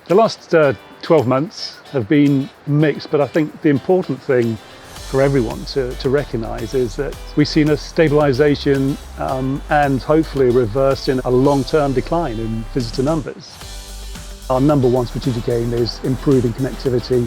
The last 12 months have been mixed, but I think the important thing for everyone to recognise is that we've seen a stabilisation and hopefully a reverse in a long-term decline in visitor numbers. Our number one strategic aim is improving connectivity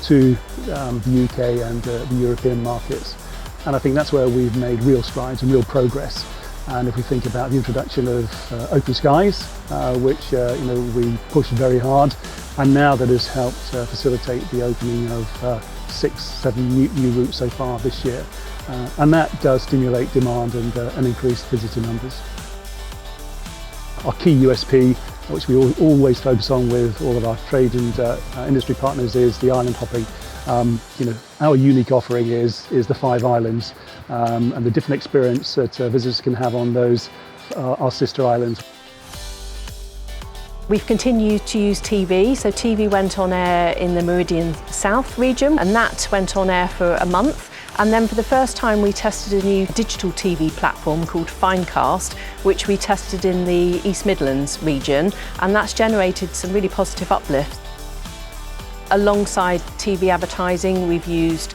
to the UK and the European markets, and I think that's where we've made real strides and real progress. And if we think about the introduction of Open Skies, which we pushed very hard, and now that has helped facilitate the opening of 6-7 new routes so far this year, and that does stimulate demand and increase visitor numbers. Our key USP, which we always focus on with all of our trade and industry partners, is the island hopping. Our unique offering is the 5 islands and the different experience that visitors can have on those our sister islands. We've continued to use TV, so TV went on air in the Meridian South region, and that went on air for a month. And then for the first time we tested a new digital TV platform called Finecast, which we tested in the East Midlands region, and that's generated some really positive uplift. Alongside TV advertising, we've used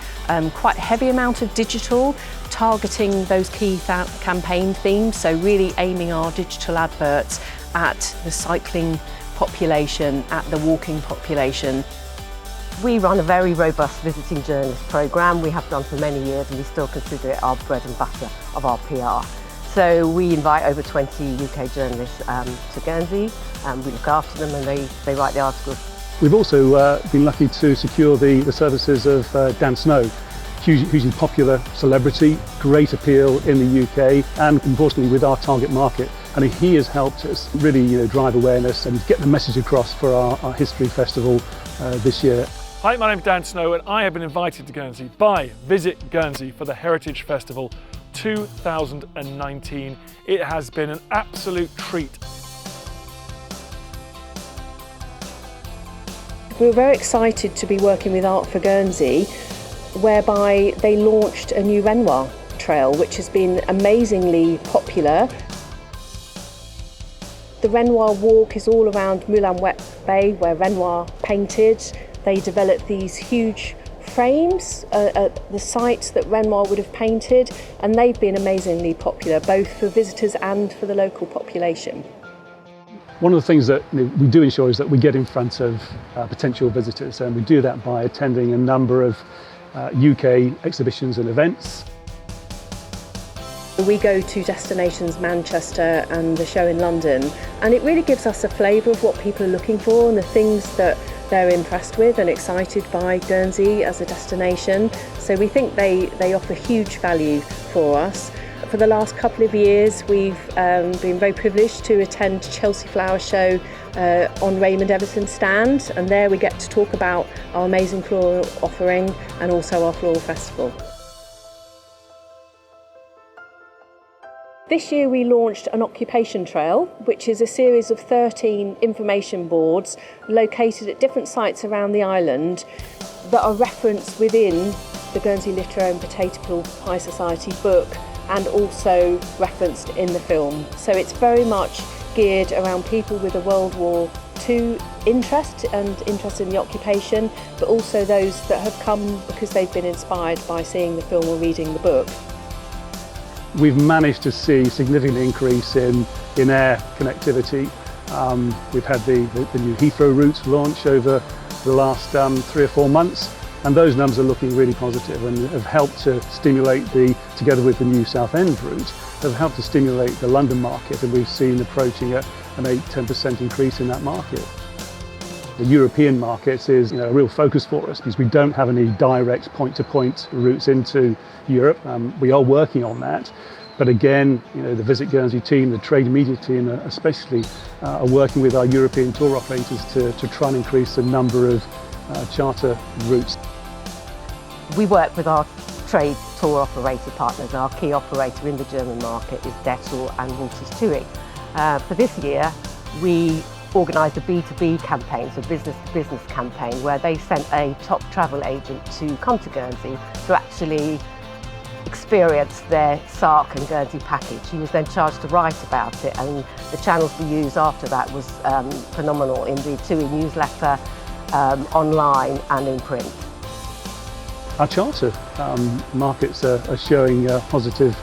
quite a heavy amount of digital, targeting those key campaign themes, so really aiming our digital adverts at the cycling population, at the walking population. We run a very robust visiting journalist programme. We have done for many years, and we still consider it our bread and butter of our PR. So we invite over 20 UK journalists to Guernsey, and we look after them, and they write the articles. We've also been lucky to secure the services of Dan Snow, hugely popular celebrity, great appeal in the UK, and importantly with our target market. And he has helped us really drive awareness and get the message across for our History Festival this year. Hi, my name's Dan Snow, and I have been invited to Guernsey by Visit Guernsey for the Heritage Festival 2019. It has been an absolute treat. We're very excited to be working with Art for Guernsey, whereby they launched a new Renoir trail, which has been amazingly popular. The Renoir walk is all around Moulin Wet Bay, where Renoir painted. They developed these huge frames at the sites that Renoir would have painted, and they've been amazingly popular, both for visitors and for the local population. One of the things that we do ensure is that we get in front of potential visitors, and we do that by attending a number of UK exhibitions and events. We go to destinations Manchester and the show in London, and it really gives us a flavour of what people are looking for and the things that they're impressed with and excited by Guernsey as a destination. So we think they offer huge value for us. For the last couple of years we've been very privileged to attend Chelsea Flower Show on Raymond Everton's stand, and there we get to talk about our amazing floral offering and also our floral festival. This year we launched an occupation trail, which is a series of 13 information boards located at different sites around the island that are referenced within the Guernsey Literary and Potato Pie Society book and also referenced in the film. So it's very much geared around people with a World War II interest and interest in the occupation, but also those that have come because they've been inspired by seeing the film or reading the book. We've managed to see a significant increase in air connectivity. We've had the new Heathrow route launch over the last 3 or 4 months, and those numbers are looking really positive and have helped to stimulate together with the new Southend route, have helped to stimulate the London market, and we've seen approaching an 8-10% increase in that market. The European market is a real focus for us because we don't have any direct point-to-point routes into Europe. We are working on that, but again, the Visit Guernsey team, the trade media team especially, are working with our European tour operators to try and increase the number of charter routes. We work with our trade tour operator partners. Our key operator in the German market is Dessel and Walters Touring. For this year, we organised a B2B campaign, so business-to-business campaign, where they sent a top travel agent to come to Guernsey to actually experienced their Sark and Guernsey package. He was then charged to write about it, and the channels we used after that was phenomenal in the TUI newsletter, online and in print. Our charter markets are showing positive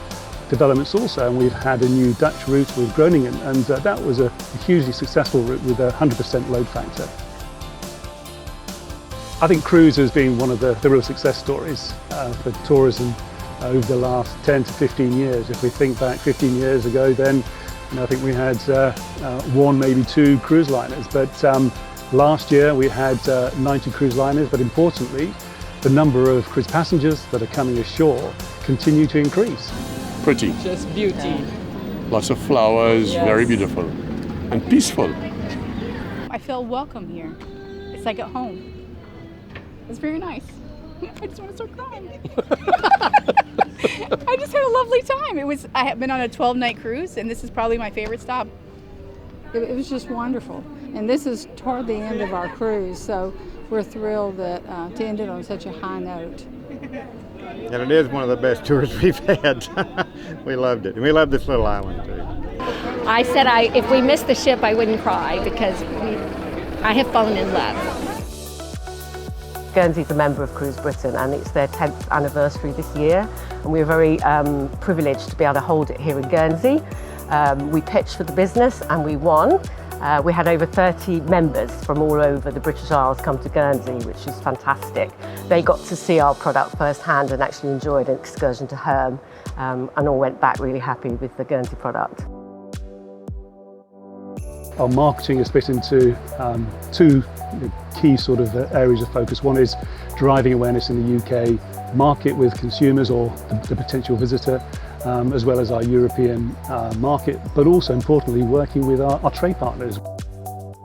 developments also, and we've had a new Dutch route with Groningen, and that was a hugely successful route with a 100% load factor. I think cruise has been one of the real success stories for tourism over the last 10 to 15 years. If we think back 15 years ago, then I think we had one, maybe two cruise liners, but last year we had 90 cruise liners, but importantly, the number of cruise passengers that are coming ashore continue to increase. Pretty. Just beauty. Lots of flowers, Yes. very beautiful and peaceful. I feel welcome here. It's like at home. It's very nice. I just want to start crying. I just had a lovely time. I have been on a 12-night cruise, and this is probably my favorite stop. It was just wonderful. And this is toward the end of our cruise, so we're thrilled that to end it on such a high note. And it is one of the best tours we've had. We loved it. And we love this little island too. I said if we missed the ship, I wouldn't cry because I have fallen in love. Guernsey's a member of Cruise Britain, and it's their 10th anniversary this year, and we're very privileged to be able to hold it here in Guernsey. We pitched for the business and we won. We had over 30 members from all over the British Isles come to Guernsey, which is fantastic. They got to see our product firsthand and actually enjoyed an excursion to Herm, and all went back really happy with the Guernsey product. Our marketing is split into two key sort of areas of focus. One is driving awareness in the UK market with consumers or the potential visitor, as well as our European market, but also importantly working with our trade partners.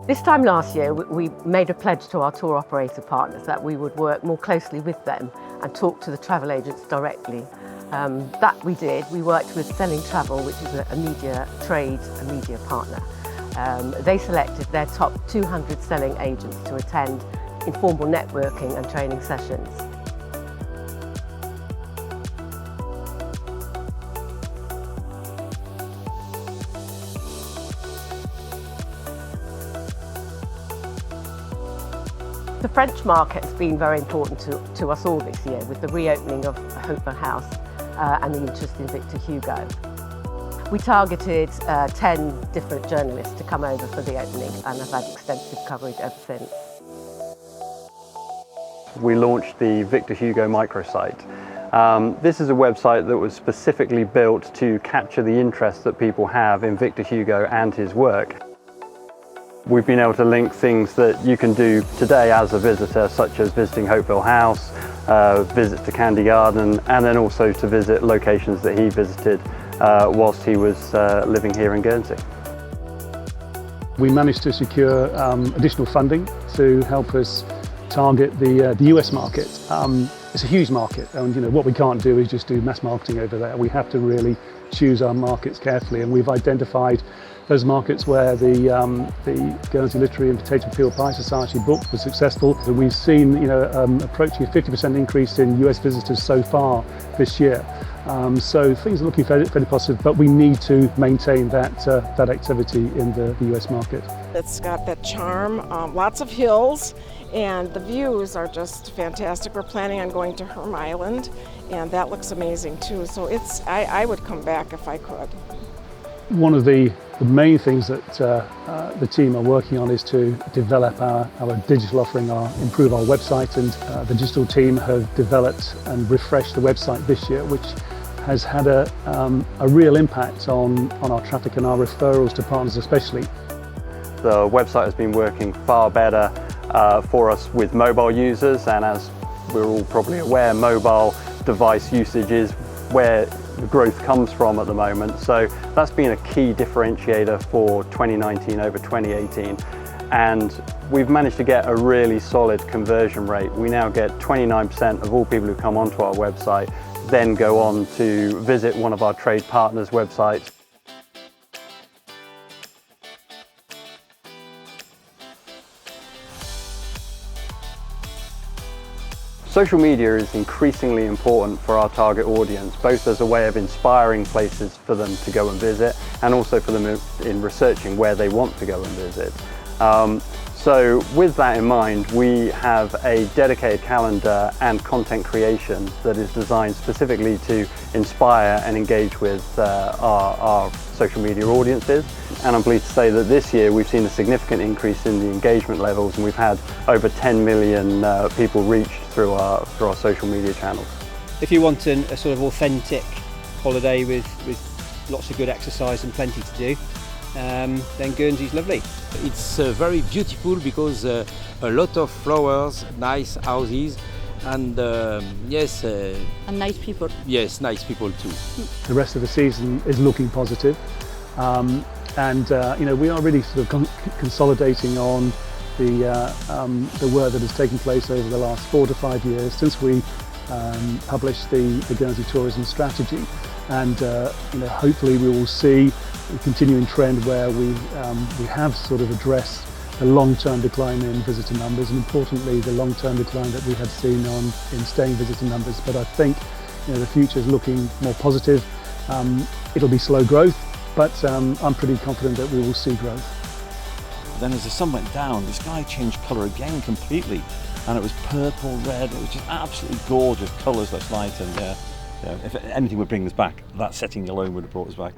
This time last year, we made a pledge to our tour operator partners that we would work more closely with them and talk to the travel agents directly. That we did. We worked with Selling Travel, which is a media trade, a media partner. They selected their top 200 selling agents to attend informal networking and training sessions. The French market has been very important to us all this year with the reopening of Hopewell House and the interest in Victor Hugo. We targeted 10 different journalists to come over for the opening and have had extensive coverage ever since. We launched the Victor Hugo microsite. This is a website that was specifically built to capture the interest that people have in Victor Hugo and his work. We've been able to link things that you can do today as a visitor, such as visiting Hopewell House, visits to Candy Garden, and then also to visit locations that he visited whilst he was living here in Guernsey. We managed to secure additional funding to help us target the US market. It's a huge market, and what we can't do is just do mass marketing over there. We have to really choose our markets carefully, and we've identified those markets where the Guernsey Literary and Potato Peel Pie Society book was successful. So we've seen approaching a 50% increase in US visitors so far this year. So things are looking fairly positive, but we need to maintain that activity in the US market. It's got that charm, lots of hills, and the views are just fantastic. We're planning on going to Herm Island, and that looks amazing too. So I would come back if I could. One of the main things that the team are working on is to develop our digital offering, improve our website, and the digital team have developed and refreshed the website this year, which has had a real impact on our traffic and our referrals to partners especially. The website has been working far better for us with mobile users, and as we're all probably aware, mobile device usage is where the growth comes from at the moment. So that's been a key differentiator for 2019 over 2018. And we've managed to get a really solid conversion rate. We now get 29% of all people who come onto our website then go on to visit one of our trade partners' websites. Social media is increasingly important for our target audience, both as a way of inspiring places for them to go and visit, and also for them in researching where they want to go and visit. So with that in mind, we have a dedicated calendar and content creation that is designed specifically to inspire and engage with our social media audiences. And I'm pleased to say that this year we've seen a significant increase in the engagement levels, and we've had over 10 million people reached through our social media channels. If you want a sort of authentic holiday with lots of good exercise and plenty to do, then Guernsey's lovely. It's very beautiful because a lot of flowers, nice houses, and yes. And nice people. Yes, nice people too. The rest of the season is looking positive, and you know, we are really sort of consolidating on the work that has taken place over the last 4 to 5 years since we published the Guernsey Tourism Strategy, and you know, hopefully we will see a continuing trend where we have sort of addressed the long-term decline in visitor numbers, and importantly the long-term decline that we had seen in staying visitor numbers. But I think, you know, the future is looking more positive. It'll be slow growth, but I'm pretty confident that we will see growth. Then as the sun went down, the sky changed colour again completely, and it was purple, red. It was just absolutely gorgeous colours last night, and yeah, if anything would bring us back, that setting alone would have brought us back.